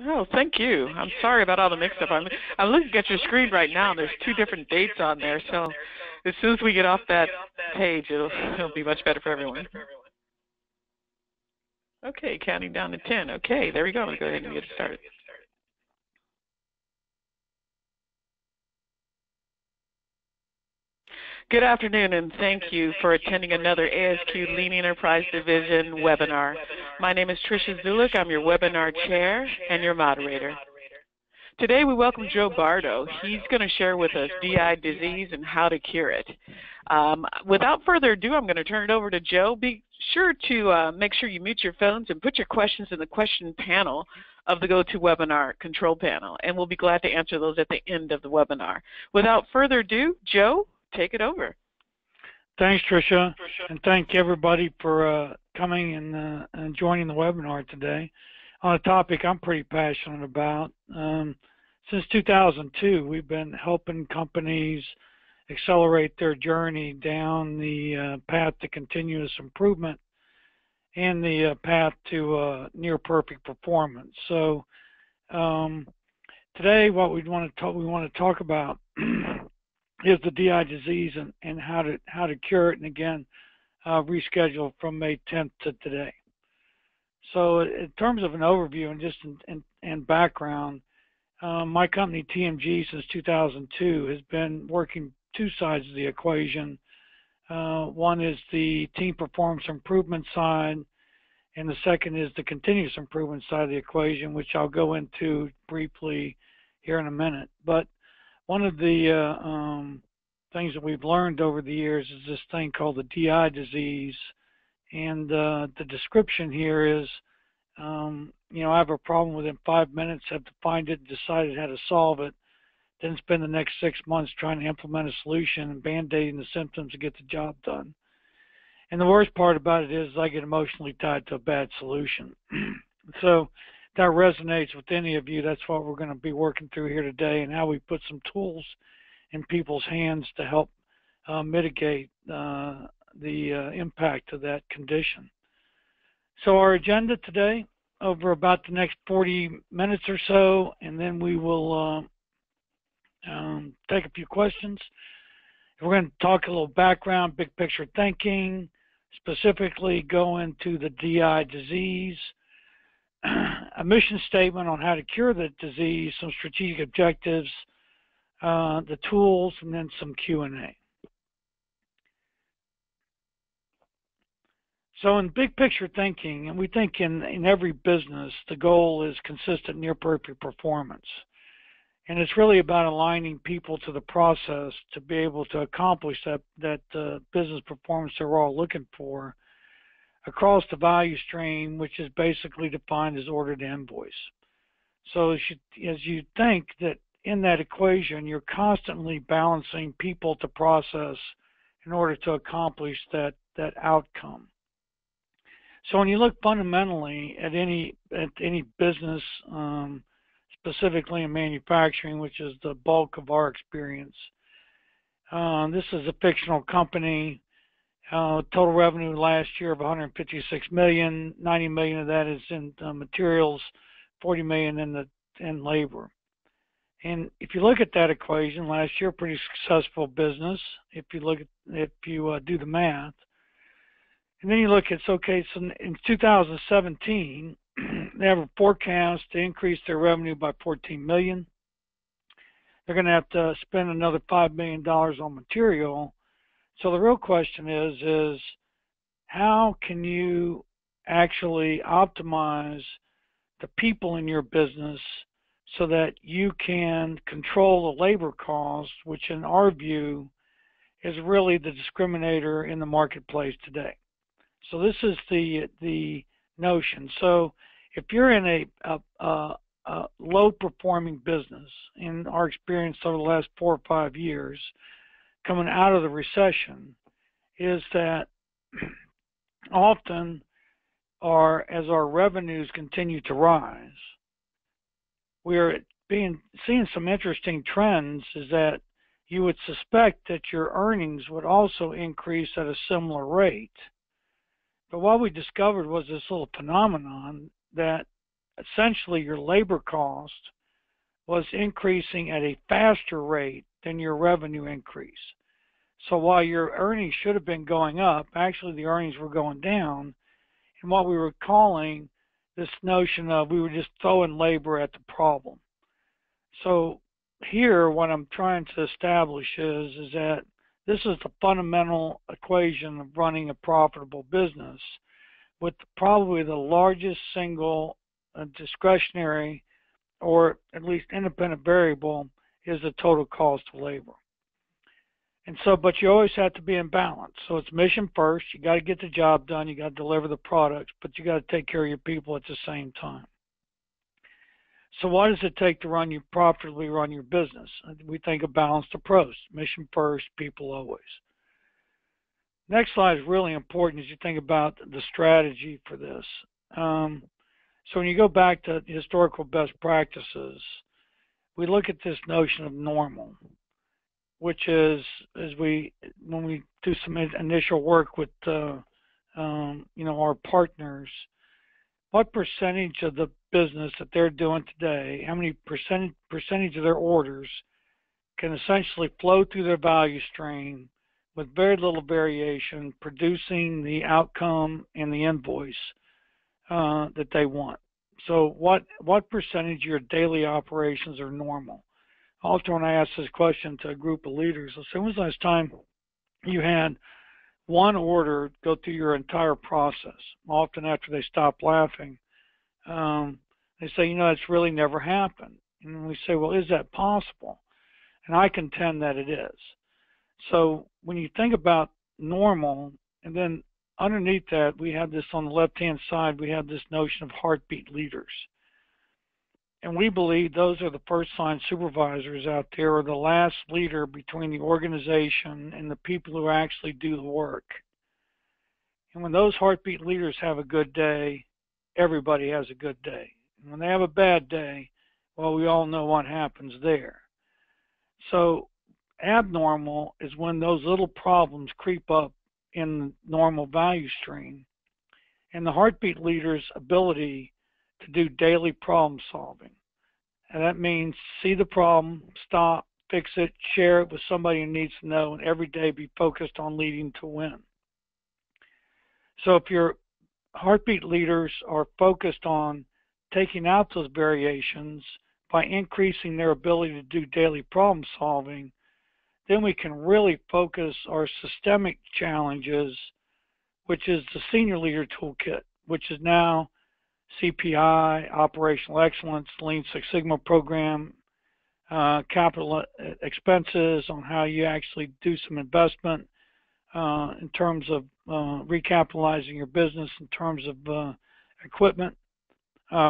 Oh, thank you. I'm sorry about all the mix-up. I'm looking at your screen right now, and there's two different dates on there. So as soon as we get off that page, it'll be much better for everyone. Okay, counting down to 10. Okay, there we go. Let's go ahead and get started. Good afternoon, and thank you for attending another ASQ Lean Enterprise Division webinar. My name is Tricia Zulik. I'm your webinar chair and your moderator. Today we welcome Joe Barto. He's going to share with us DI disease and how to cure it. Without further ado, I'm going to turn it over to Joe. Be sure to make sure you mute your phones and put your questions in the question panel of the GoToWebinar control panel, and we'll be glad to answer those at the end of the webinar. Without further ado, Joe, take it over. Thanks, Tricia, and thank everybody for coming and joining the webinar today on a topic I'm pretty passionate about. Since 2002, we've been helping companies accelerate their journey down the path to continuous improvement and the path to near perfect performance. So today, what we want to talk about is the DI disease and how to cure it, and again reschedule from May 10th to today. So in terms of an overview and just in background, my company TMG since 2002 has been working two sides of the equation. One is the team performance improvement side, and the second is the continuous improvement side of the equation, which I'll go into briefly here in a minute. But one of the things that we've learned over the years is this thing called the DI disease, and the description here is, I have a problem within 5 minutes, have to find it, decided how to solve it, then spend the next 6 months trying to implement a solution and band-aiding the symptoms to get the job done. And the worst part about it is I get emotionally tied to a bad solution. So if that resonates with any of you, that's what we're going to be working through here today, and how we put some tools in people's hands to help mitigate the impact of that condition. So our agenda today, over about the next 40 minutes or so, and then we will take a few questions. We're going to talk a little background, big picture thinking, specifically go into the DI disease, a mission statement on how to cure the disease, some strategic objectives, the tools, and then some Q&A. So in big picture thinking, and we think in every business, the goal is consistent near perfect performance. And it's really about aligning people to the process to be able to accomplish that business performance that we're all looking for across the value stream, which is basically defined as order to invoice. So as you think that in that equation, you're constantly balancing people to process in order to accomplish that outcome. So when you look fundamentally at any business, specifically in manufacturing, which is the bulk of our experience, this is a fictional company. Total revenue last year of 156 million. 90 million of that is in materials, 40 million in labor. And if you look at that equation, last year pretty successful business. If you do the math. And then you look at, okay, so in 2017, they have a forecast to increase their revenue by 14 million. They're going to have to spend another $5 million on material. So the real question is how can you actually optimize the people in your business so that you can control the labor costs, which in our view is really the discriminator in the marketplace today. So this is the notion. So if you're in a low-performing business, in our experience over the last 4 or 5 years, coming out of the recession, is that often as our revenues continue to rise, we're seeing some interesting trends. Is that you would suspect that your earnings would also increase at a similar rate. But what we discovered was this little phenomenon that essentially your labor cost was increasing at a faster rate than your revenue increase. So while your earnings should have been going up, actually the earnings were going down. And what we were calling this notion of we were just throwing labor at the problem. So here, what I'm trying to establish is that this is the fundamental equation of running a profitable business, with probably the largest single discretionary or at least independent variable is the total cost of labor. And so, but you always have to be in balance. So it's mission first. You got to get the job done. You got to deliver the products, but you got to take care of your people at the same time. So what does it take to profitably run your business? We think a balanced approach. Mission first, people always. Next slide is really important as you think about the strategy for this. So when you go back to historical best practices, we look at this notion of normal, which is when we do some initial work with our partners, what percentage of the business that they're doing today, how many percentage of their orders can essentially flow through their value stream with very little variation, producing the outcome and the invoice that they want. So what percentage of your daily operations are normal? Often when I ask this question to a group of leaders, I'll say, when was the last time you had one order go through your entire process? Often after they stop laughing, they say, it's really never happened. And we say, well, is that possible? And I contend that it is. So when you think about normal, and then underneath that, we have this on the left-hand side, we have this notion of heartbeat leaders. And we believe those are the first-line supervisors out there, or the last leader between the organization and the people who actually do the work. And when those heartbeat leaders have a good day, everybody has a good day. And when they have a bad day, well, we all know what happens there. So abnormal is when those little problems creep up in the normal value stream. And the heartbeat leader's ability to do daily problem solving. And that means see the problem, stop, fix it, share it with somebody who needs to know, and every day be focused on leading to win. So if your heartbeat leaders are focused on taking out those variations by increasing their ability to do daily problem solving, then we can really focus our systemic challenges, which is the senior leader toolkit, which is now CPI, Operational Excellence, Lean Six Sigma program, capital expenses on how you actually do some investment in terms of recapitalizing your business, in terms of equipment,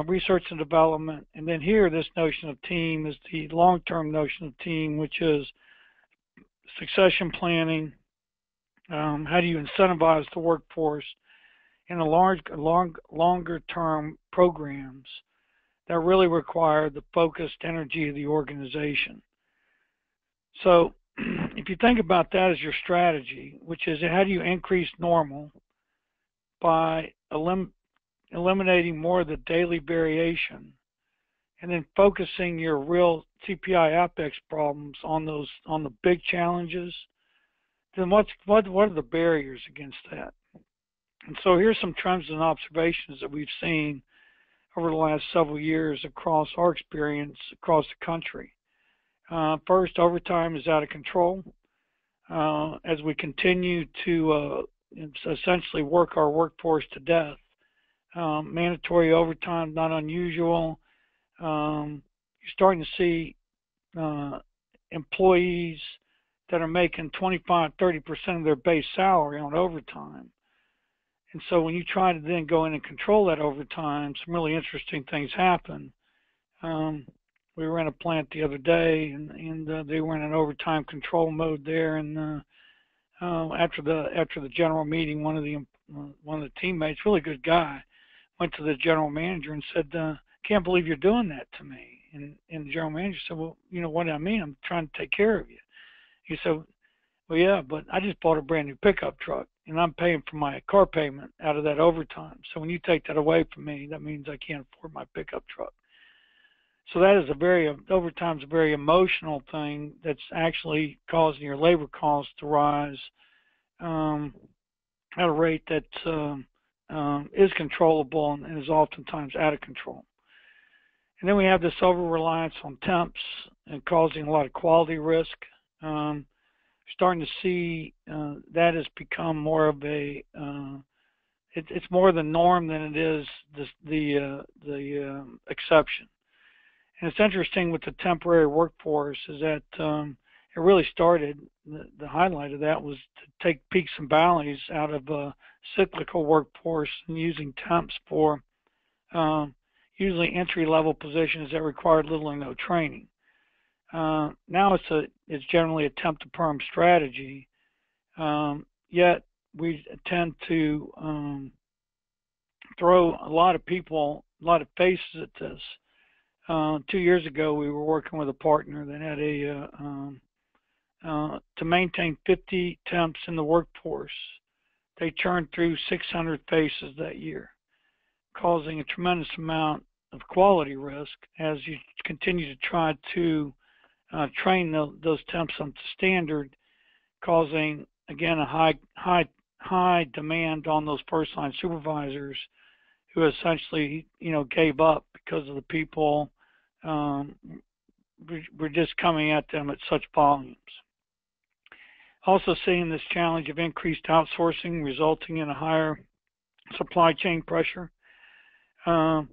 research and development. And then here, this notion of team is the long-term notion of team, which is succession planning. How do you incentivize the workforce? In longer-term programs that really require the focused energy of the organization. So if you think about that as your strategy, which is how do you increase normal by eliminating more of the daily variation, and then focusing your real CPI OpEx problems on the big challenges, then what are the barriers against that? And so here's some trends and observations that we've seen over the last several years across our experience across the country. First, overtime is out of control. As we continue to essentially work our workforce to death, mandatory overtime, not unusual. You're starting to see employees that are making 25-30% of their base salary on overtime. And so when you try to then go in and control that overtime, some really interesting things happen. We were in a plant the other day, and they were in an overtime control mode there. And after the general meeting, one of the teammates, really good guy, went to the general manager and said, "Can't believe you're doing that to me." And the general manager said, "Well, you know what I mean? I'm trying to take care of you." He said, "Well, yeah, but I just bought a brand new pickup truck, and I'm paying for my car payment out of that overtime. So when you take that away from me, that means I can't afford my pickup truck. So that is overtime's a very emotional thing that's actually causing your labor costs to rise at a rate that is controllable and is oftentimes out of control. And then we have this over-reliance on temps and causing a lot of quality risk. Starting to see that has become more of a it's more the norm than it is the exception. And it's interesting with the temporary workforce is that it really started, the highlight of that was to take peaks and valleys out of a cyclical workforce and using temps for usually entry-level positions that required little or no training. Now it's generally a temp to perm strategy, yet we tend to throw a lot of faces at this. 2 years ago, we were working with a partner that had to maintain 50 temps in the workforce. They churned through 600 faces that year, causing a tremendous amount of quality risk as you continue to try to train those temps up to standard, causing again a high demand on those first line supervisors who essentially gave up because of the people were just coming at them at such volumes. Also seeing this challenge of increased outsourcing resulting in a higher supply chain pressure. And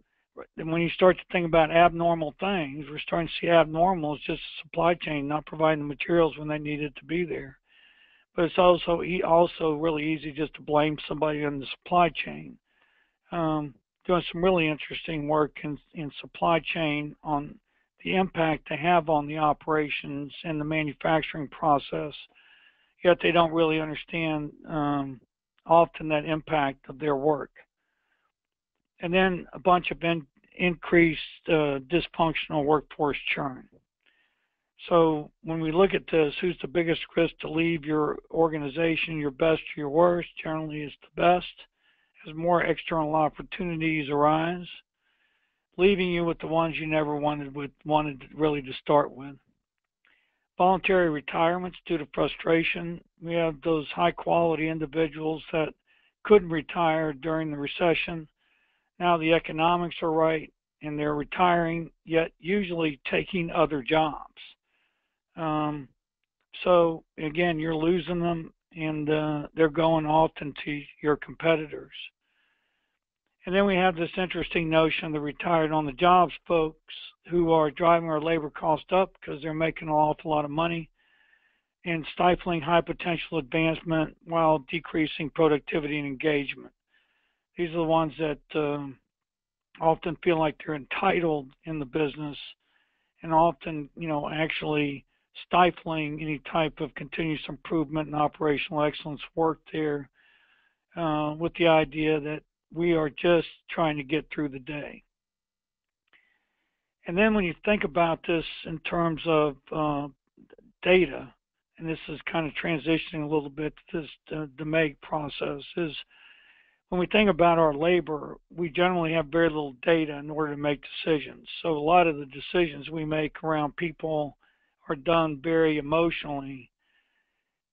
when you start to think about abnormal things, we're starting to see abnormal as just supply chain not providing the materials when they needed to be there. But it's also really easy just to blame somebody in the supply chain. Doing some really interesting work in supply chain on the impact they have on the operations and the manufacturing process, yet they don't really understand often that impact of their work. And then a bunch of increased dysfunctional workforce churn. So when we look at this, who's the biggest risk to leave your organization, your best or your worst? Generally it's the best. As more external opportunities arise, leaving you with the ones you never wanted really to start with. Voluntary retirements due to frustration. We have those high quality individuals that couldn't retire during the recession. Now the economics are right and they're retiring, yet usually taking other jobs. So again, you're losing them and they're going often to your competitors. And then we have this interesting notion of the retired on the jobs folks who are driving our labor cost up because they're making an awful lot of money and stifling high potential advancement while decreasing productivity and engagement. These are the ones that often feel like they're entitled in the business and often, actually stifling any type of continuous improvement and operational excellence work there with the idea that we are just trying to get through the day. And then when you think about this in terms of data, and this is kind of transitioning a little bit to this the MEG process, is when we think about our labor, we generally have very little data in order to make decisions. So a lot of the decisions we make around people are done very emotionally.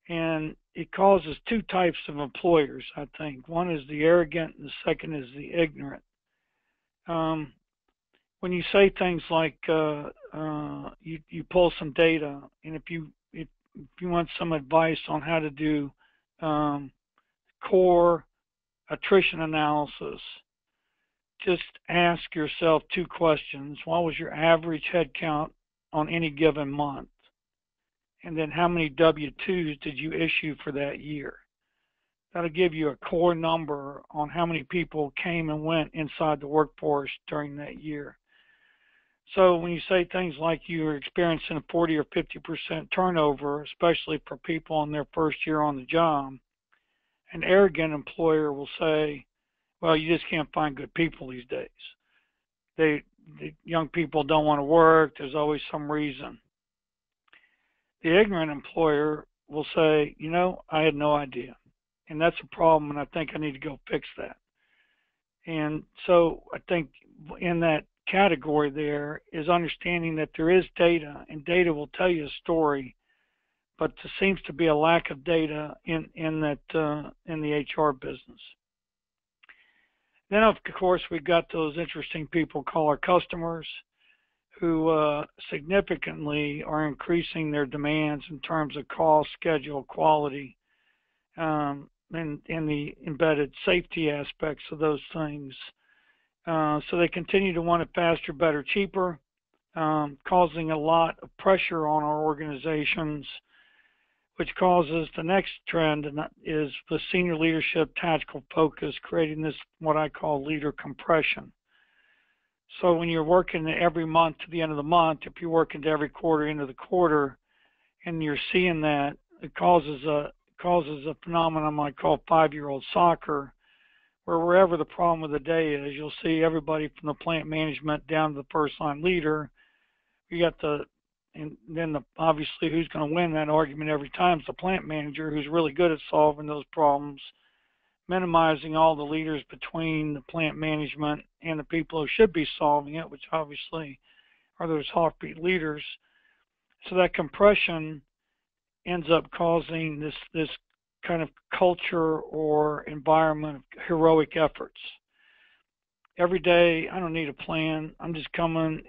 And it causes two types of employers, I think. One is the arrogant and the second is the ignorant. When you say things like you pull some data, and if you want some advice on how to do core attrition analysis, just ask yourself two questions. What was your average headcount on any given month? And then how many W-2s did you issue for that year? That'll give you a core number on how many people came and went inside the workforce during that year. So when you say things like you're experiencing a 40 or 50% turnover, especially for people in their first year on the job, an arrogant employer will say, well, you just can't find good people these days. The young people don't want to work. There's always some reason. The ignorant employer will say, I had no idea. and that's a problem, and I think I need to go fix that. And so I think in that category there is understanding that there is data, and data will tell you a story, but there seems to be a lack of data in the HR business. Then, of course, we've got those interesting people called our customers, who significantly are increasing their demands in terms of cost, schedule, quality, and the embedded safety aspects of those things. So they continue to want it faster, better, cheaper, causing a lot of pressure on our organizations, which causes the next trend, and that is the senior leadership tactical focus, creating this, what I call leader compression. So when you're working every month to the end of the month, if you're working to every quarter into the quarter, and you're seeing that, it causes a phenomenon I call 5-year-old soccer, where wherever the problem of the day is, you'll see everybody from the plant management down to the first line leader. You got and then obviously who's going to win that argument every time is the plant manager, who's really good at solving those problems, minimizing all the leaders between the plant management and the people who should be solving it, which obviously are those heartbeat leaders. So that compression ends up causing this kind of culture or environment of heroic efforts. Every day, I don't need a plan. I'm just coming,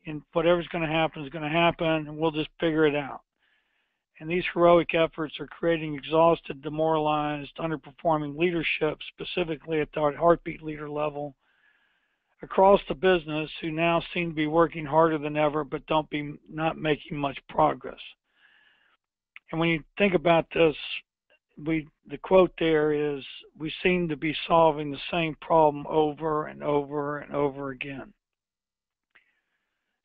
and whatever's going to happen is going to happen, and we'll just figure it out. And these heroic efforts are creating exhausted, demoralized, underperforming leadership, specifically at the heartbeat leader level, across the business, who now seem to be working harder than ever, but not making much progress. And when you think about this, the quote there is, we seem to be solving the same problem over and over and over again.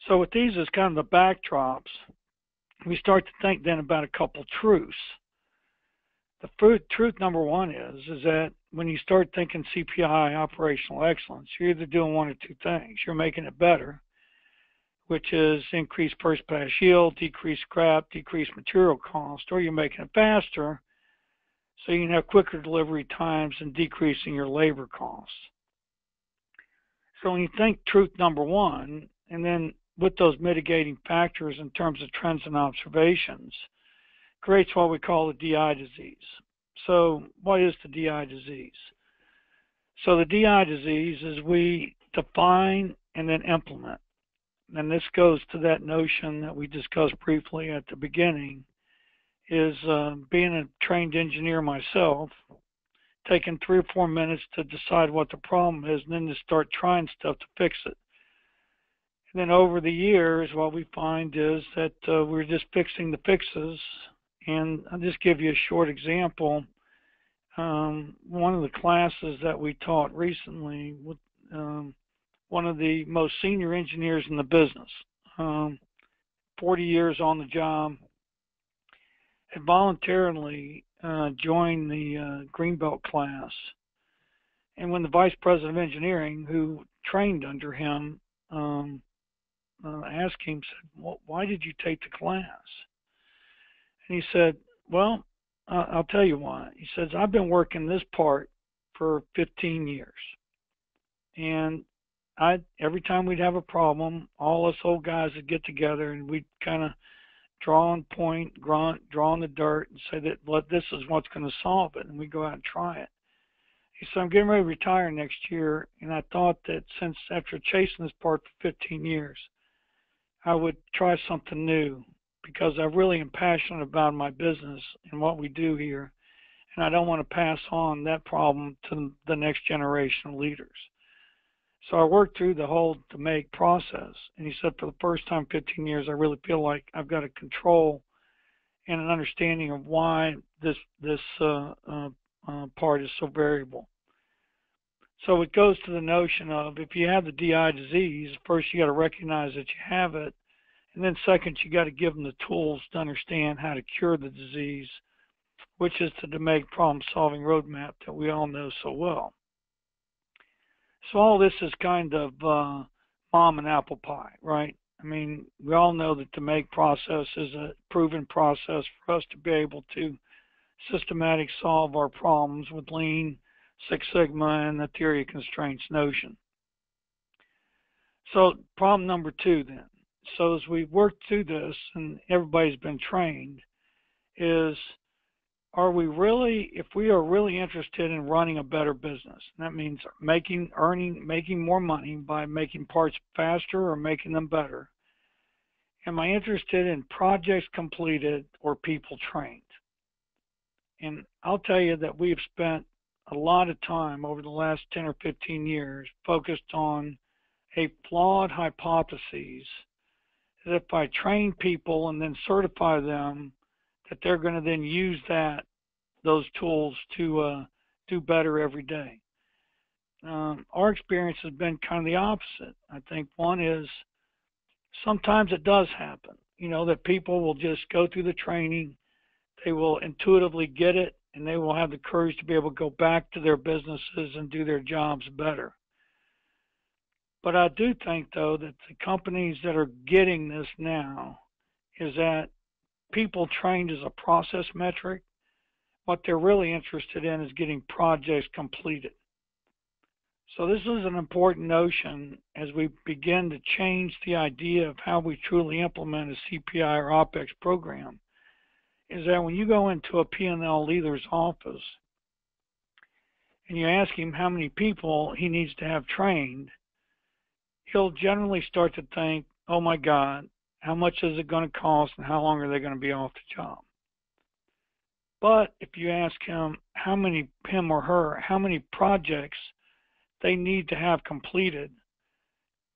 So with these as kind of the backdrops, we start to think then about a couple truths. The truth number one is that when you start thinking CPI Operational Excellence, you're either doing one or two things. You're making it better, which is increased first pass yield, decreased scrap, decreased material cost, or you're making it faster, so you can have quicker delivery times and decreasing your labor costs. So when you think truth number one, and then with those mitigating factors in terms of trends and observations, creates what we call the DI disease. So what is the DI disease? So the DI disease is we define and then implement. And this goes to that notion that we discussed briefly at the beginning, is being a trained engineer myself, taking 3 or 4 minutes to decide what the problem is, and then to start trying stuff to fix it. And then over the years, what we find is that we're just fixing the fixes. And I'll just give you a short example. One of the classes that we taught recently with one of the most senior engineers in the business, 40 years on the job, had voluntarily joined the Greenbelt class. And when the vice president of engineering, who trained under him, asked him, said, well, why did you take the class? And he said, well, I'll tell you why. He says, I've been working this part for 15 years. And every time we'd have a problem, all us old guys would get together and we'd kind of draw on point, draw on the dirt, and say that, well, this is what's going to solve it, and we go out and try it. He said, I'm getting ready to retire next year, and I thought that since after chasing this part for 15 years, I would try something new, because I really am passionate about my business and what we do here, and I don't want to pass on that problem to the next generation of leaders. So I worked through the whole to make process, and he said, for the first time in 15 years, I really feel like I've got a control and an understanding of why this part is so variable. So it goes to the notion of, if you have the DI disease, first you got to recognize that you have it, and then second, you got to give them the tools to understand how to cure the disease, which is the DMAIC problem-solving roadmap that we all know so well. So all this is kind of mom and apple pie, right? I mean, we all know that the DMAIC process is a proven process for us to be able to systematic solve our problems with Lean, Six Sigma, and the theory of constraints notion. So problem number 2 then. So as we work through this and everybody's been trained, is are we really, if we are really interested in running a better business, that means making more money by making parts faster or making them better, am I interested in projects completed or people trained? And I'll tell you that we've spent a lot of time over the last 10 or 15 years focused on a flawed hypothesis that if I train people and then certify them, that they're going to then use those tools to do better every day. Our experience has been kind of the opposite. I think one is sometimes it does happen, that people will just go through the training, they will intuitively get it, and they will have the courage to be able to go back to their businesses and do their jobs better. But I do think, though, that the companies that are getting this now is that people trained as a process metric. What they're really interested in is getting projects completed. So this is an important notion as we begin to change the idea of how we truly implement a CPI or OPEX program, is that when you go into a P&L leader's office and you ask him how many people he needs to have trained, he'll generally start to think, oh my God, how much is it going to cost and how long are they going to be off the job? But if you ask him or her, how many projects they need to have completed,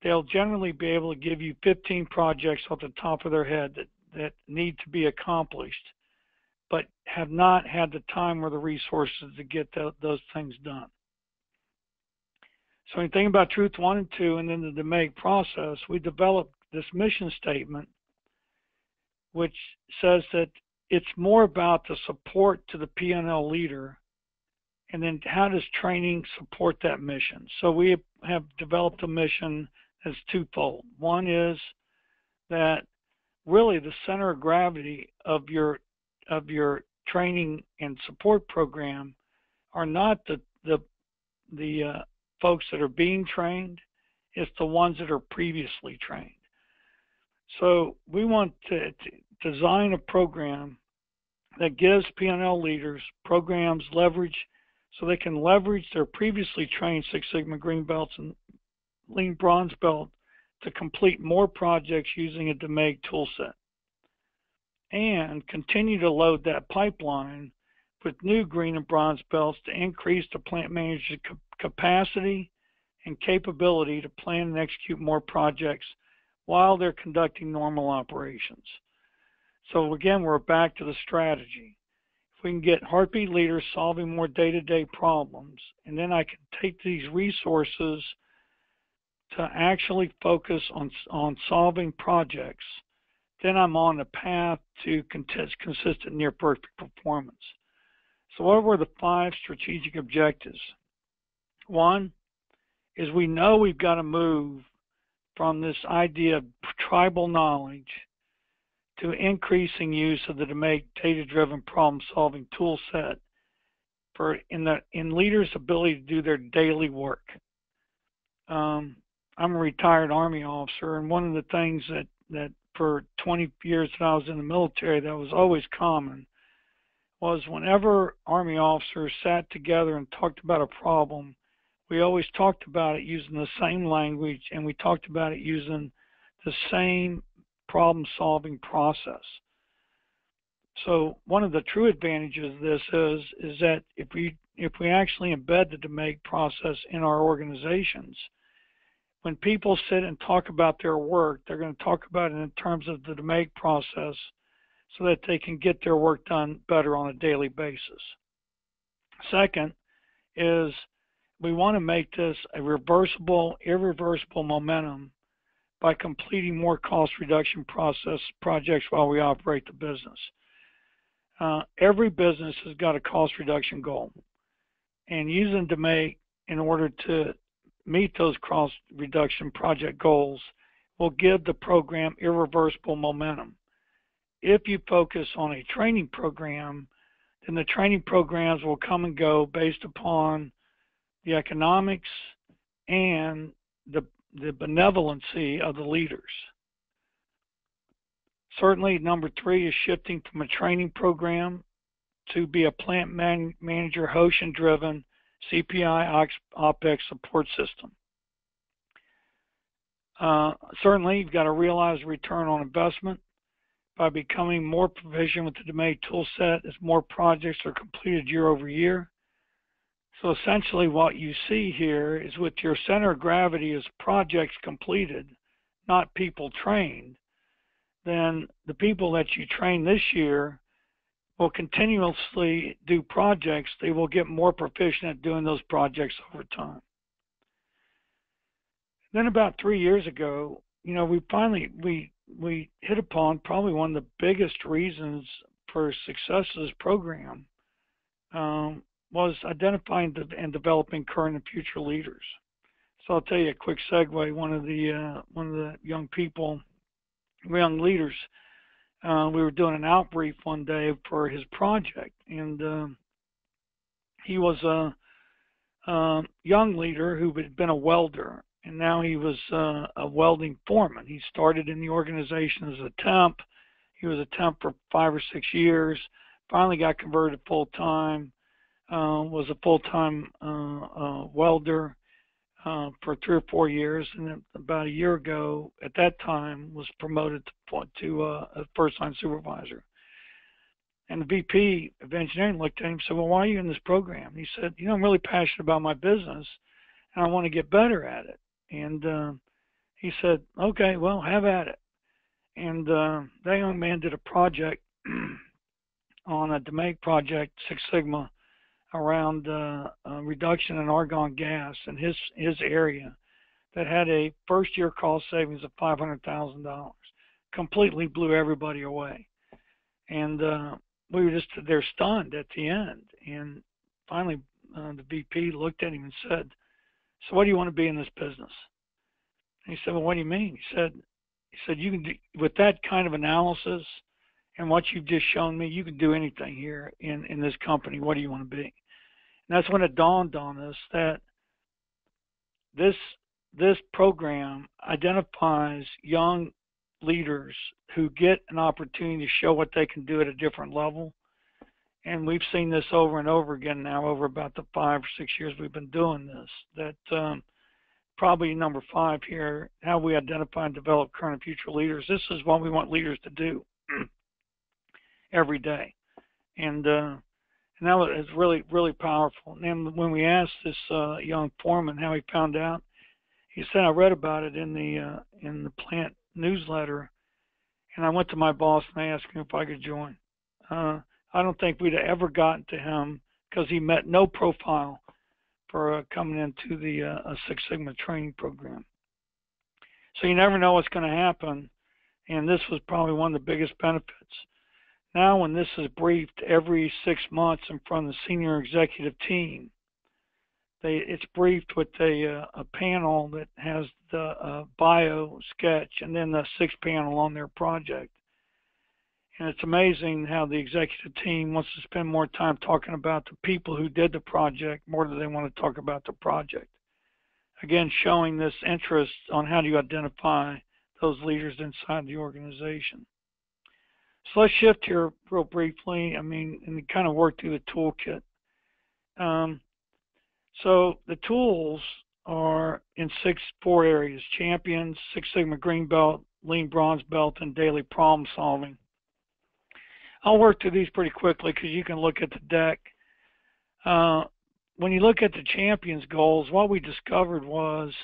they'll generally be able to give you 15 projects off the top of their head that need to be accomplished, but have not had the time or the resources to get those things done. So when you think about Truth 1 and 2 and then the DMAIC process, we developed this mission statement, which says that it's more about the support to the P&L leader, and then how does training support that mission? So we have developed a mission that's twofold. One is that really the center of gravity of your training and support program are not the folks that are being trained, it's the ones that are previously trained. So we want to design a program that gives P&L leaders programs leverage so they can leverage their previously trained Six Sigma Greenbelts and Lean Bronze Belt to complete more projects using a DMAIC toolset, and continue to load that pipeline with new Green and Bronze Belts to increase the plant manager's capacity and capability to plan and execute more projects while they're conducting normal operations. So again, we're back to the strategy. If we can get heartbeat leaders solving more day-to-day problems, and then I can take these resources to actually focus on solving projects, then I'm on a path to consistent near-perfect performance. So what were the 5 strategic objectives? One is we know we've got to move from this idea of tribal knowledge to increasing use of the DMAIC data-driven problem-solving tool set in leaders' ability to do their daily work. I'm a retired Army officer, and one of the things that for 20 years that I was in the military that was always common was whenever Army officers sat together and talked about a problem, we always talked about it using the same language, and we talked about it using the same problem-solving process. So one of the true advantages of this is that if we actually embed the DMAIC process in our organizations, when people sit and talk about their work, they're going to talk about it in terms of the DMAIC process so that they can get their work done better on a daily basis. Second is we want to make this a irreversible momentum by completing more cost reduction projects while we operate the business. Every business has got a cost reduction goal, and using DMAIC in order to meet those cost reduction project goals will give the program irreversible momentum. If you focus on a training program then the training programs will come and go based upon the economics and the benevolency of the leaders. Certainly, number 3 is shifting from a training program to be a plant manager Hoshin-driven CPI OPEX support system. Certainly, you've got to realize return on investment by becoming more proficient with the DMAIC tool set as more projects are completed year over year. So essentially what you see here is with your center of gravity as projects completed, not people trained, then the people that you train this year will continuously do projects. They will get more proficient at doing those projects over time. Then about 3 years ago, we hit upon probably one of the biggest reasons for success of this program was identifying and developing current and future leaders. So I'll tell you a quick segue. One of the young leaders, we were doing an outbrief one day for his project, and he was a young leader who had been a welder, and now he was a welding foreman. He started in the organization as a temp. He was a temp for 5 or 6 years, finally got converted full-time, was a full-time welder for 3 or 4 years, and then about a year ago, at that time, was promoted to a first-line supervisor. And the VP of engineering looked at him and said, well, why are you in this program? He said, I'm really passionate about my business, and I want to get better at it. And he said, okay, well, have at it. And that young man did a project on a DMAIC project, Six Sigma, around reduction in argon gas in his area that had a first-year cost savings of $500,000. Completely blew everybody away. And we were just there stunned at the end. And finally, the VP looked at him and said, so what do you want to be in this business? And he said, well, what do you mean? He said, you can do, with that kind of analysis and what you've just shown me, you can do anything here in this company. What do you want to be? And that's when it dawned on us that this program identifies young leaders who get an opportunity to show what they can do at a different level. And we've seen this over and over again now over about the 5 or 6 years we've been doing this, that probably number 5 here, how we identify and develop current and future leaders. This is what we want leaders to do every day. And that was really, really powerful. And then when we asked this young foreman how he found out, he said, I read about it in the plant newsletter, and I went to my boss and I asked him if I could join. I don't think we'd have ever gotten to him because he met no profile for coming into the Six Sigma training program. So you never know what's going to happen, and this was probably one of the biggest benefits. Now when this is briefed every 6 months in front of the senior executive team, it's briefed with a panel that has the bio sketch and then the 6 panel on their project. And it's amazing how the executive team wants to spend more time talking about the people who did the project more than they want to talk about the project. Again, showing this interest on how do you identify those leaders inside the organization. So let's shift here real briefly, and kind of work through the toolkit. So the tools are in 4 areas: champions, Six Sigma Greenbelt, Lean Bronze Belt, and daily problem solving. I'll work through these pretty quickly because you can look at the deck. When you look at the champions goals, what we discovered was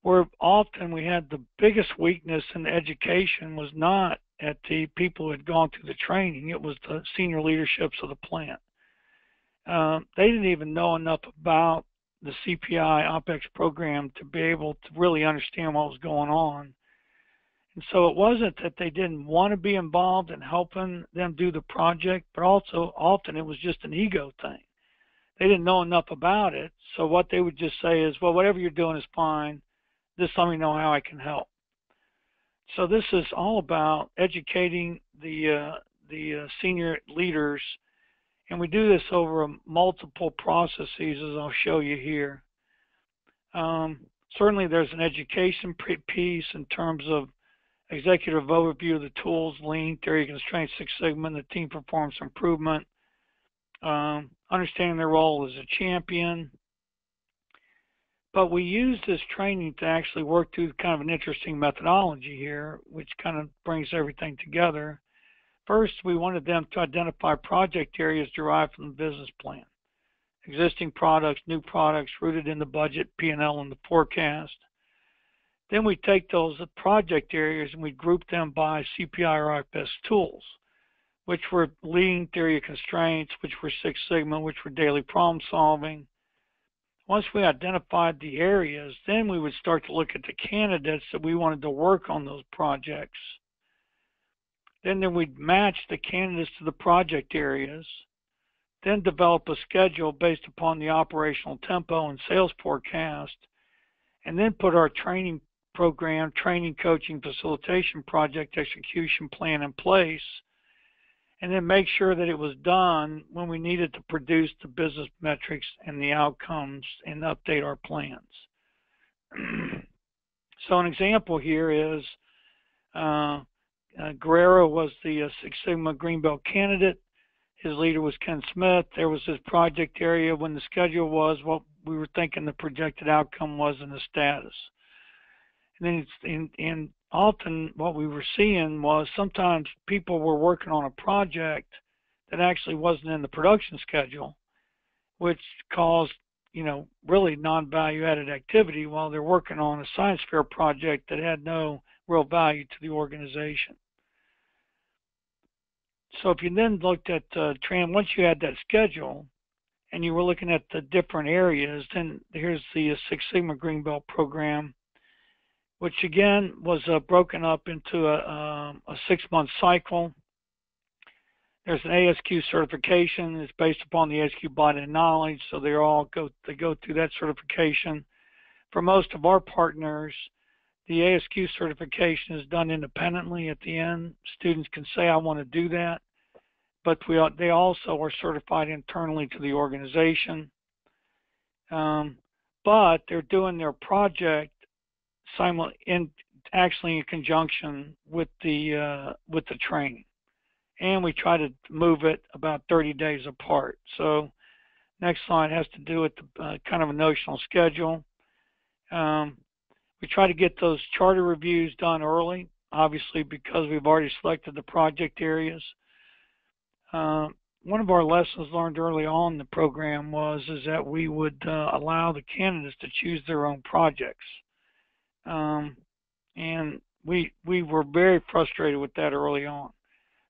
where often we had the biggest weakness in education was not at the people who had gone through the training, it was the senior leaderships of the plant. They didn't even know enough about the CPI OPEX program to be able to really understand what was going on. And so it wasn't that they didn't want to be involved in helping them do the project, but also often it was just an ego thing. They didn't know enough about it, so what they would just say is, well, whatever you're doing is fine, just let me know how I can help. So this is all about educating the senior leaders And we do this over multiple processes, as I'll show you here. Certainly there's an education piece in terms of executive overview of the tools, lean, theory, constraints, Six Sigma, and the team performance improvement. Understanding their role as a champion. But we use this training to actually work through kind of an interesting methodology here, which kind of brings everything together. First, we wanted them to identify project areas derived from the business plan. Existing products, new products, rooted in the budget, P&L, and the forecast. Then we take those project areas and we group them by CPI or IFS tools, which were lean, theory of constraints, which were Six Sigma, which were daily problem solving. Once we identified the areas, then we would start to look at the candidates that we wanted to work on those projects. Then we'd match the candidates to the project areas, then develop a schedule based upon the operational tempo and sales forecast, and then put our training program, training, coaching, facilitation project execution plan in place, and then make sure that it was done when we needed to produce the business metrics and the outcomes and update our plans. So an example here is Guerrero was the Six Sigma Greenbelt candidate. His leader was Ken Smith. There was his project area. When the schedule was, what we were thinking the projected outcome was and the status. And then often what we were seeing was sometimes people were working on a project that actually wasn't in the production schedule, which caused, really non-value added activity while they're working on a science fair project that had no real value to the organization. So if you then looked at once you had that schedule and you were looking at the different areas, then here's the Six Sigma Greenbelt program, which again was broken up into a 6-month cycle. There's an ASQ certification. It's based upon the ASQ body of knowledge, so they go through that certification. For most of our partners, the ASQ certification is done independently at the end. Students can say, I want to do that, but they also are certified internally to the organization. But they're doing their project actually in conjunction with the training, and we try to move it about 30 days apart. So next slide has to do with the, kind of a notional schedule. We try to get those charter reviews done early, obviously because we've already selected the project areas. One of our lessons learned early on in the program is that we would allow the candidates to choose their own projects. And we were very frustrated with that early on.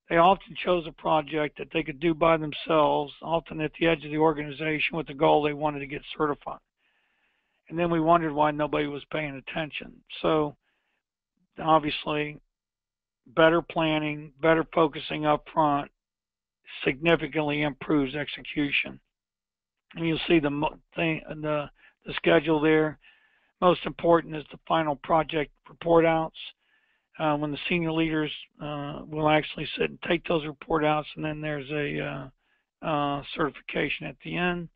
They often chose a project that they could do by themselves, often at the edge of the organization with the goal they wanted to get certified. And then we wondered why nobody was paying attention. So obviously, better planning, better focusing up front significantly improves execution. And you'll see the schedule there. Most important is the final project report outs. When the senior leaders will actually sit and take those report outs, and then there's a certification at the end.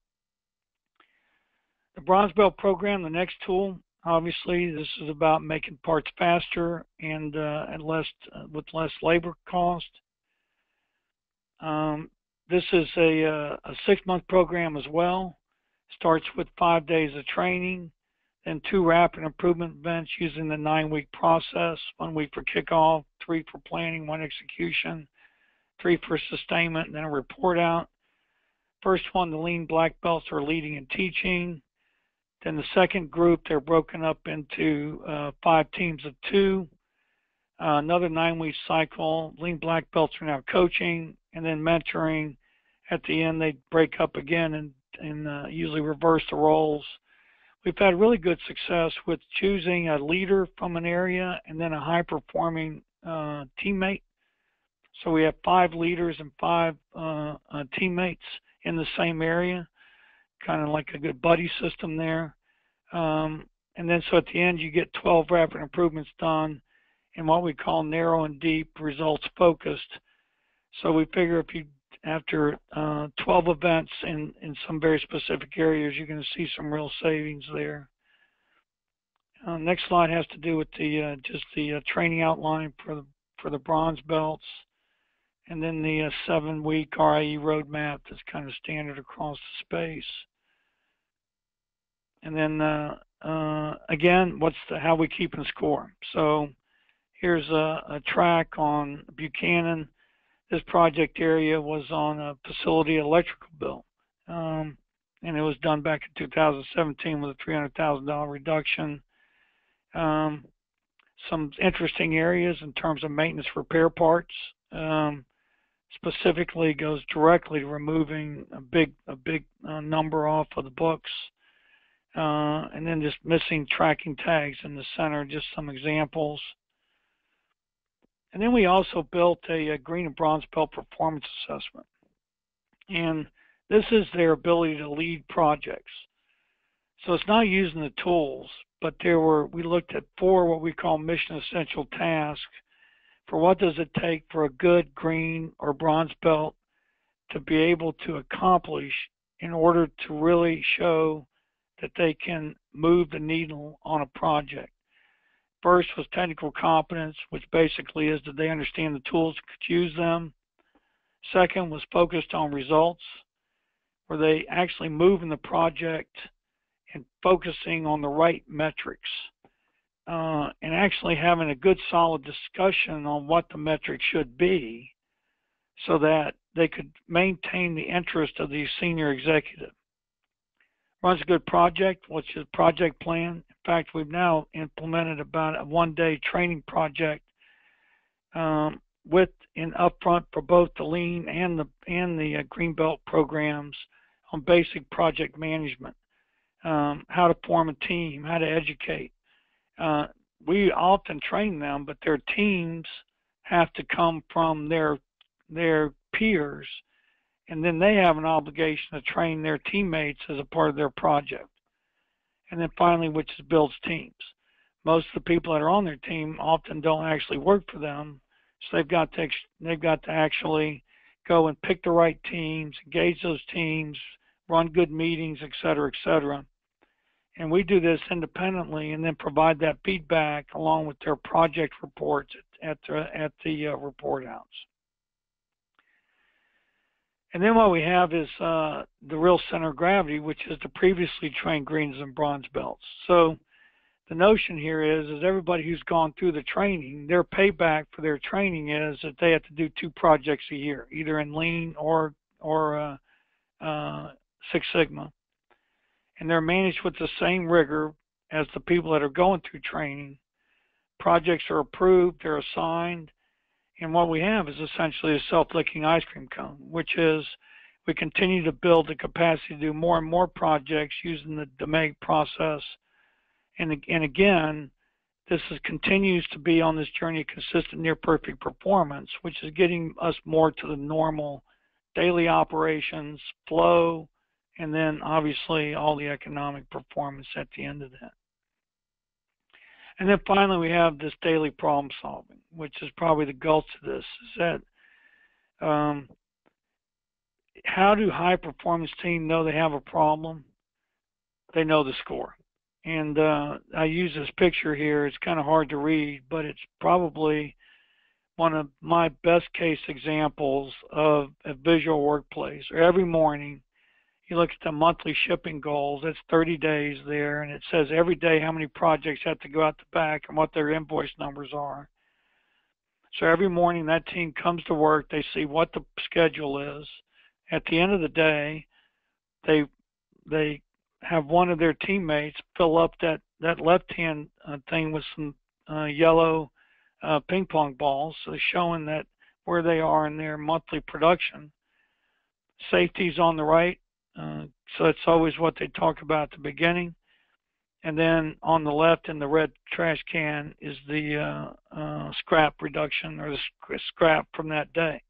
The Bronze Belt program, the next tool, obviously this is about making parts faster and with less labor cost. This is a 6-month program as well. Starts with 5 days of training, then 2 rapid improvement events using the 9-week process, 1 week for kickoff, 3 for planning, 1 execution, 3 for sustainment, and then a report out. First one, the lean black belts are leading and teaching. Then the second group, they're broken up into 5 teams of 2. Another 9-week cycle, lean black belts are now coaching, and then mentoring. At the end, they break up again and usually reverse the roles. We've had really good success with choosing a leader from an area and then a high-performing teammate. So we have 5 leaders and 5 teammates in the same area, kind of like a good buddy system there. And then so at the end, you get 12 rapid improvements done in what we call narrow and deep, results focused. So we figure if you after 12 events in some very specific areas, you're going to see some real savings there. Next slide has to do with the just the training outline for the bronze belts, and then the 7-week RIE roadmap that's kind of standard across the space. And then again, how we keeping score? So here's a track on Buchanan. This project area was on a facility electrical bill, and it was done back in 2017 with a $300,000 reduction. Some interesting areas in terms of maintenance repair parts. Specifically goes directly to removing a big number off of the books, and then just missing tracking tags in the center, just some examples. And then we also built a green and bronze belt performance assessment, and this is their ability to lead projects. So it's not using the tools, but we looked at 4 what we call mission essential tasks for what does it take for a good green or bronze belt to be able to accomplish in order to really show that they can move the needle on a project. First was technical competence, which basically is that they understand the tools and could use them. Second was focused on results, where they actually move in the project and focusing on the right metrics, and actually having a good solid discussion on what the metrics should be so that they could maintain the interest of the senior executive. Runs a good project, which is project plan. In fact, we've now implemented about a 1-day training project with an upfront for both the lean and the Greenbelt programs on basic project management, how to form a team, how to educate. We often train them, but their teams have to come from their peers, and then they have an obligation to train their teammates as a part of their project. And then finally, which is builds teams. Most of the people that are on their team often don't actually work for them, so they've got to actually go and pick the right teams, engage those teams, run good meetings, et cetera, and we do this independently and then provide that feedback along with their project reports at the report outs. And then what we have is the real center of gravity, which is the previously trained greens and bronze belts. So the notion here is everybody who's gone through the training, their payback for their training is that they have to do 2 projects a year, either in lean or Six Sigma. And they're managed with the same rigor as the people that are going through training. Projects are approved, they're assigned, and what we have is essentially a self-licking ice cream cone, which is we continue to build the capacity to do more and more projects using the DMAIC process. And again, this continues to be on this journey of consistent near-perfect performance, which is getting us more to the normal daily operations, flow, and then obviously all the economic performance at the end of that. And then finally, we have this daily problem solving, which is probably the gulch of this, is that how do high performance teams know they have a problem? They know the score. And I use this picture here. It's kind of hard to read, but it's probably one of my best case examples of a visual workplace. Every morning, you look at the monthly shipping goals, that's 30 days there, and it says every day how many projects have to go out the back and what their invoice numbers are. So every morning that team comes to work, they see what the schedule is. At the end of the day, they have one of their teammates fill up that left-hand thing with some yellow ping pong balls, so showing that where they are in their monthly production. Safety's on the right. So it's always what they talk about at the beginning. And then on the left in the red trash can is the scrap reduction or the scrap from that day.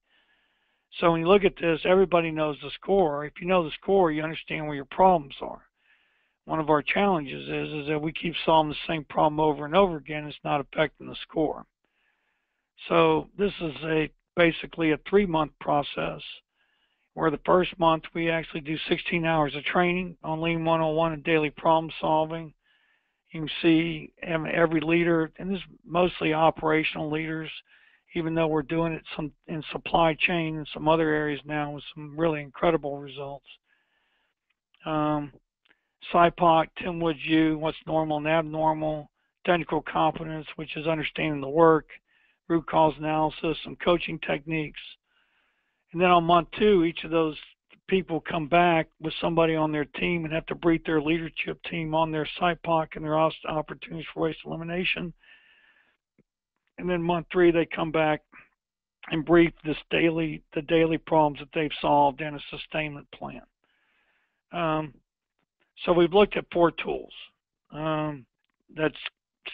So when you look at this, everybody knows the score. If you know the score, you understand where your problems are. One of our challenges is that we keep solving the same problem over and over again. It's not affecting the score. So this is basically a 3-month process where the first month we actually do 16 hours of training on Lean 101 and daily problem solving. You can see every leader, and this is mostly operational leaders, even though we're doing it some in supply chain and some other areas now with some really incredible results. SIPOC, Tim Woods U, what's normal and abnormal, technical competence, which is understanding the work, root cause analysis, some coaching techniques. And then on month 2, each of those people come back with somebody on their team and have to brief their leadership team on their SIPOC and their opportunities for waste elimination. And then month 3, they come back and brief the daily problems that they've solved and a sustainment plan. So we've looked at 4 tools. That's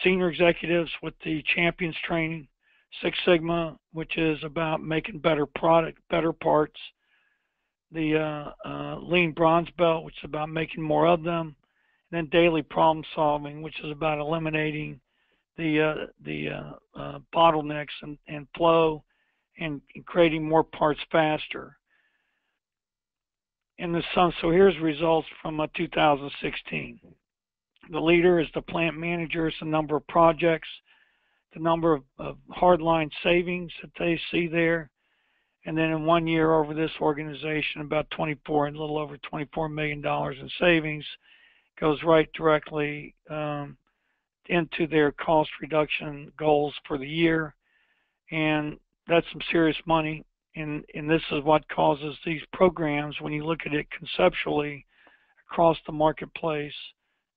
senior executives with the champions training, Six Sigma, which is about making better product, better parts, the Lean Bronze Belt, which is about making more of them, and then daily problem solving, which is about eliminating the bottlenecks and flow and creating more parts faster. So here's results from 2016. The leader is the plant manager, it's the number of projects, the number of hardline savings that they see there. And then in 1 year over this organization, about a little over $24 million in savings goes right directly into their cost reduction goals for the year. And that's some serious money. And this is what causes these programs, when you look at it conceptually across the marketplace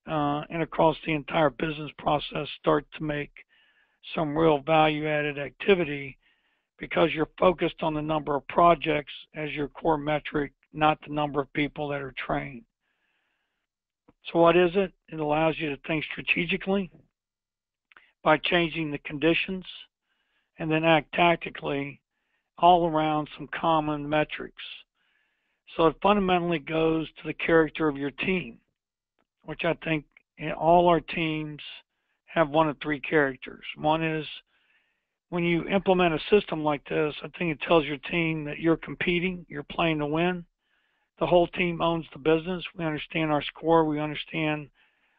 and across the entire business process, start to make some real value-added activity, because you're focused on the number of projects as your core metric, not the number of people that are trained. So what is it? It allows you to think strategically by changing the conditions and then act tactically all around some common metrics. So it fundamentally goes to the character of your team, which I think all our teams have one of 3 characters. One is, when you implement a system like this, I think it tells your team that you're competing, you're playing to win. The whole team owns the business. We understand our score. We understand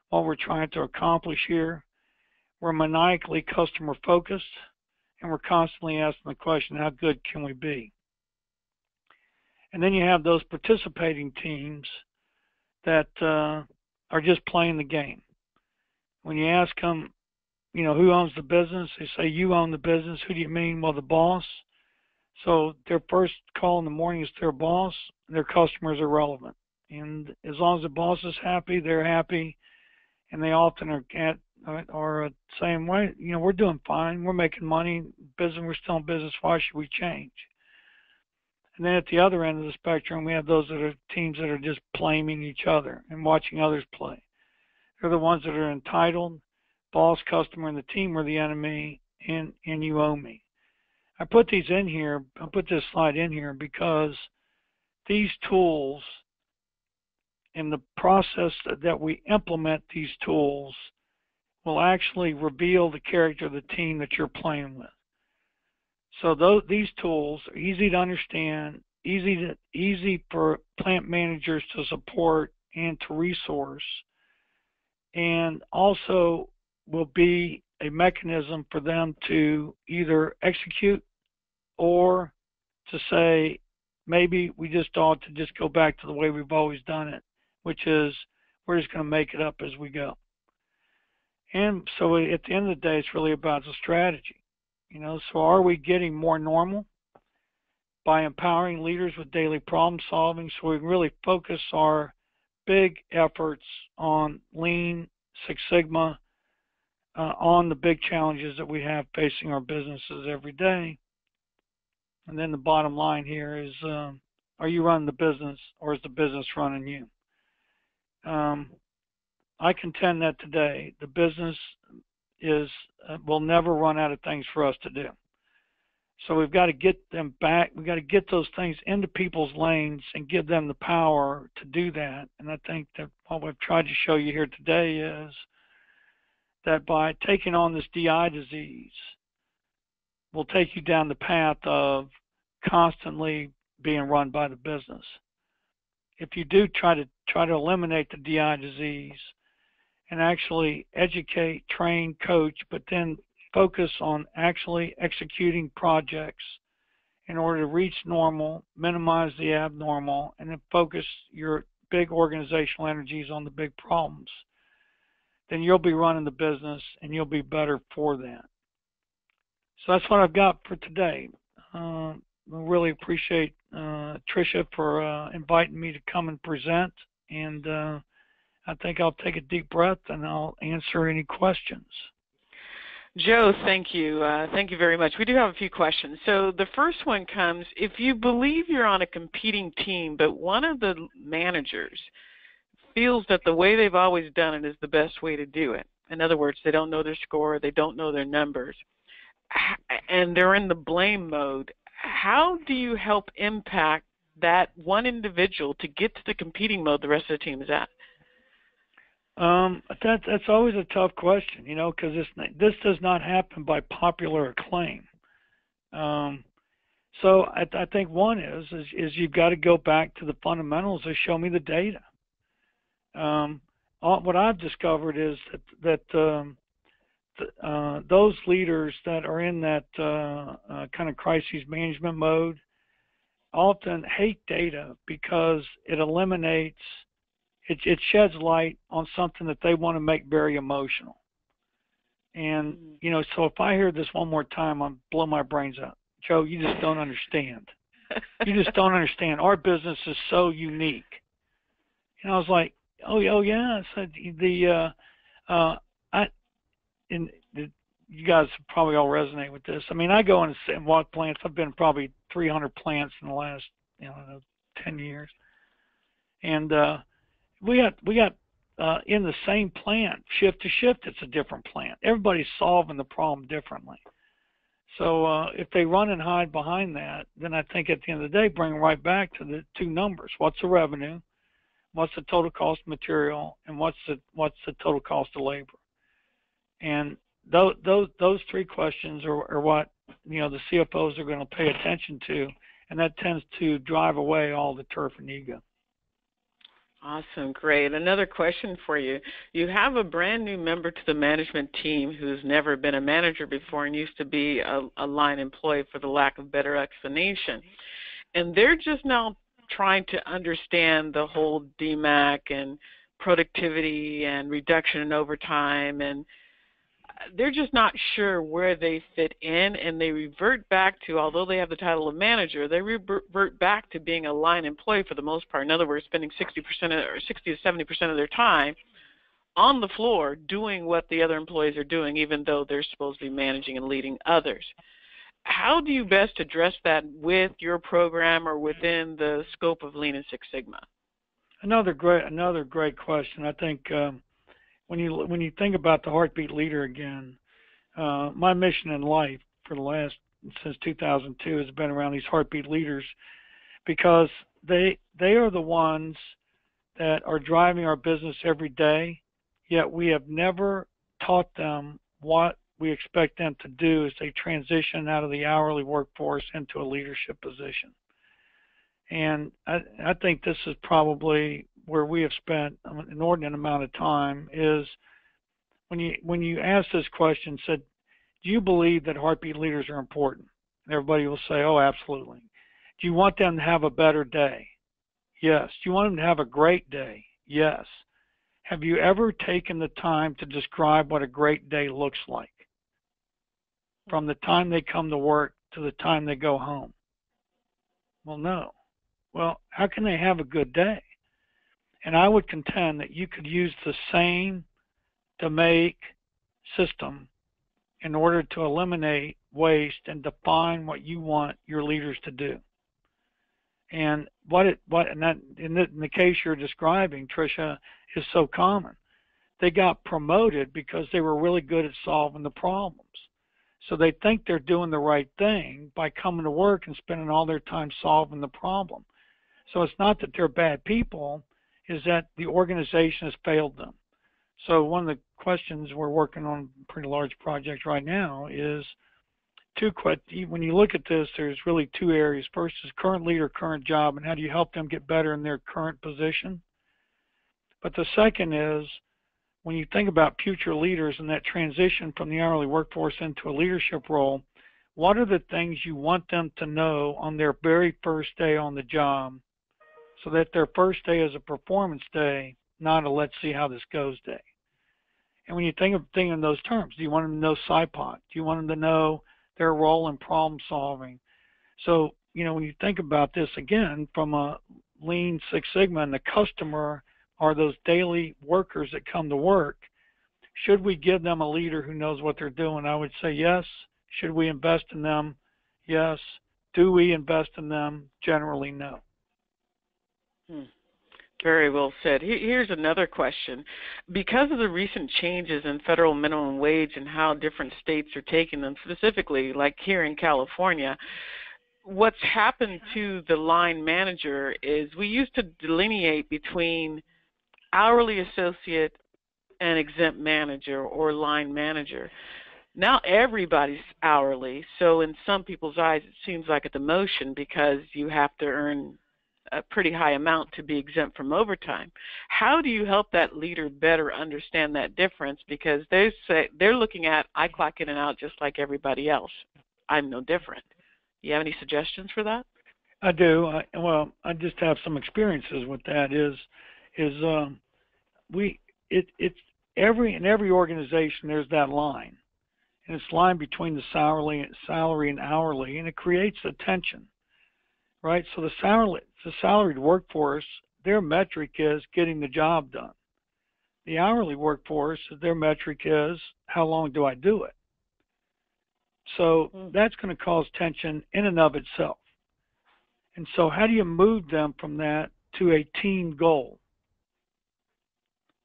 what we're trying to accomplish here. We're maniacally customer focused, and we're constantly asking the question, how good can we be? And then you have those participating teams that are just playing the game. When you ask them, who owns the business? They say, you own the business. Who do you mean? Well, the boss. So their first call in the morning is to their boss. Their customers are relevant. And as long as the boss is happy, they're happy. And they often are saying, well, we're doing fine. We're making money. We're still in business. Why should we change? And then at the other end of the spectrum, we have those that are teams that are just blaming each other and watching others play. They're the ones that are entitled. Boss, customer, and the team are the enemy, and you owe me. I put these in here. I put this slide in here because these tools and the process that we implement these tools will actually reveal the character of the team that you're playing with. So these tools are easy to understand, easy for plant managers to support and to resource, and also will be a mechanism for them to either execute or to say, maybe we just ought to just go back to the way we've always done it, which is we're just going to make it up as we go. And so at the end of the day, it's really about the strategy. So are we getting more normal by empowering leaders with daily problem solving, so we really focus our big efforts on Lean, Six Sigma, on the big challenges that we have facing our businesses every day? And then the bottom line here is, are you running the business, or is the business running you? I contend that today the business will never run out of things for us to do. So we've got to get them back. We've got to get those things into people's lanes and give them the power to do that. And I think that what we've tried to show you here today is that by taking on this DI disease, will take you down the path of constantly being run by the business. If you do try to eliminate the DI disease and actually educate, train, coach, but then focus on actually executing projects in order to reach normal, minimize the abnormal, and then focus your big organizational energies on the big problems, then you'll be running the business and you'll be better for that. So that's what I've got for today. I really appreciate Tricia for inviting me to come and present, and I think I'll take a deep breath and I'll answer any questions. Joe, thank you. Thank you very much. We do have a few questions. So the first one comes, if you believe you're on a competing team, but one of the managers feels that the way they've always done it is the best way to do it. In other words, they don't know their score, they don't know their numbers, and they're in the blame mode. How do you help impact that one individual to get to the competing mode the rest of the team is at? That's always a tough question, you know, because this does not happen by popular acclaim. So I think one is you've got to go back to the fundamentals of show me the data. What I've discovered is that those leaders that are in that kind of crisis management mode often hate data because it eliminates, it sheds light on something that they want to make very emotional. And, you know, so if I hear this one more time, I'll blow my brains out. Joe, you just don't understand. You just don't understand. Our business is so unique. And I was like, oh yeah. So you guys probably all resonate with this. I mean, I go and walk plants. I've been probably 300 plants in the last, 10 years. And we got in the same plant, shift to shift, it's a different plant. Everybody's solving the problem differently. So if they run and hide behind that, then I think at the end of the day, bring right back to the two numbers. What's the revenue? What's the total cost of material? And what's the total cost of labor? And those three questions are what the CFOs are going to pay attention to, and that tends to drive away all the turf and ego. Awesome, great. Another question for you. You have a brand new member to the management team who's never been a manager before and used to be a line employee, for the lack of better explanation. And they're just now trying to understand the whole DMAC and productivity and reduction in overtime, and they're just not sure where they fit in, and they revert back to, although they have the title of manager, they revert back to being a line employee for the most part. In other words, spending 60 to 70% of their time on the floor doing what the other employees are doing, even though they're supposed to be managing and leading others. How do you best address that with your program or within the scope of Lean and Six Sigma? Another great question. I think when you think about the heartbeat leader again, my mission in life since 2002 has been around these heartbeat leaders, because they are the ones that are driving our business every day, yet we have never taught them what we expect them to do as they transition out of the hourly workforce into a leadership position. And I think this is probably where we have spent an inordinate amount of time, is when you ask this question, said, do you believe that heartbeat leaders are important? And everybody will say, oh, absolutely. Do you want them to have a better day? Yes. Do you want them to have a great day? Yes. Have you ever taken the time to describe what a great day looks like, from the time they come to work to the time they go home? Well, no. Well, how can they have a good day? And I would contend that you could use the same DMAIC system in order to eliminate waste and define what you want your leaders to do. And in the case you're describing, Tricia, is so common. They got promoted because they were really good at solving the problems. So they think they're doing the right thing by coming to work and spending all their time solving the problem. So it's not that they're bad people, is that the organization has failed them. So one of the questions we're working on a pretty large project right now is, when you look at this, there's really two areas. First is current leader, current job, and how do you help them get better in their current position. But the second is, when you think about future leaders and that transition from the hourly workforce into a leadership role, what are the things you want them to know on their very first day on the job, so that their first day is a performance day, not a let's see how this goes day? And when you think in those terms, do you want them to know SIPOT? Do you want them to know their role in problem solving? So, when you think about this again from a Lean Six Sigma, and the customer are those daily workers that come to work, should we give them a leader who knows what they're doing? I would say yes. Should we invest in them? Yes. Do we invest in them? Generally, no. Very well said. Here's another question. Because of the recent changes in federal minimum wage and how different states are taking them, specifically like here in California, what's happened to the line manager is we used to delineate between hourly associate and exempt manager or line manager. Now everybody's hourly, so in some people's eyes it seems like a demotion because you have to earn a pretty high amount to be exempt from overtime. How do you help that leader better understand that difference? Because they're looking at, I clock in and out just like everybody else. I'm no different. You have any suggestions for that? I do. I just have some experiences with that. In every organization there's that line, and it's line between the salary and hourly, and it creates a tension, right? So the salaried workforce, their metric is getting the job done. The hourly workforce, their metric is how long do I do it? So that's going to cause tension in and of itself. And so how do you move them from that to a team goal?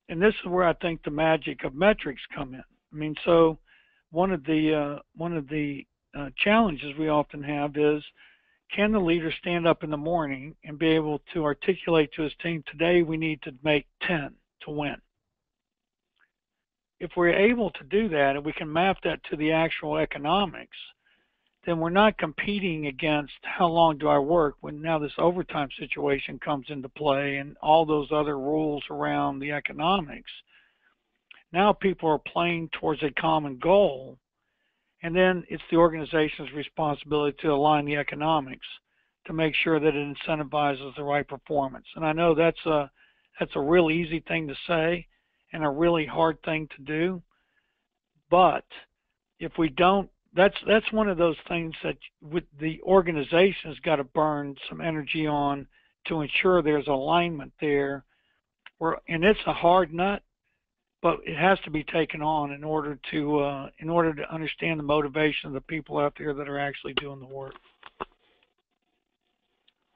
And this is where I think the magic of metrics come in. I mean, so one of the challenges we often have is, can the leader stand up in the morning and be able to articulate to his team, today we need to make 10 to win? If we're able to do that and we can map that to the actual economics, then we're not competing against how long do I work when now this overtime situation comes into play and all those other rules around the economics. Now people are playing towards a common goal, and then it's the organization's responsibility to align the economics to make sure that it incentivizes the right performance. And I know that's a real easy thing to say and a really hard thing to do, but if we don't, that's one of those things that with the organization has got to burn some energy on to ensure there's alignment there. And it's a hard nut, but it has to be taken on in order to understand the motivation of the people out there that are actually doing the work.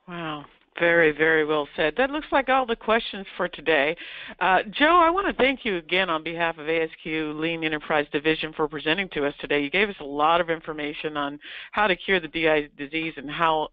Wow. Very, very well said. That looks like all the questions for today. Joe, I want to thank you again on behalf of ASQ Lean Enterprise Division for presenting to us today. You gave us a lot of information on how to cure the DI disease and how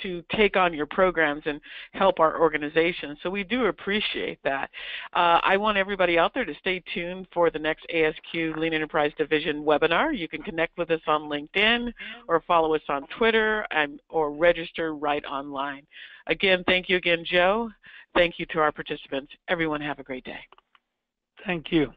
to take on your programs and help our organization. So we do appreciate that. I want everybody out there to stay tuned for the next ASQ Lean Enterprise Division webinar. You can connect with us on LinkedIn or follow us on Twitter or register right online. Again, thank you again, Joe. Thank you to our participants. Everyone have a great day. Thank you.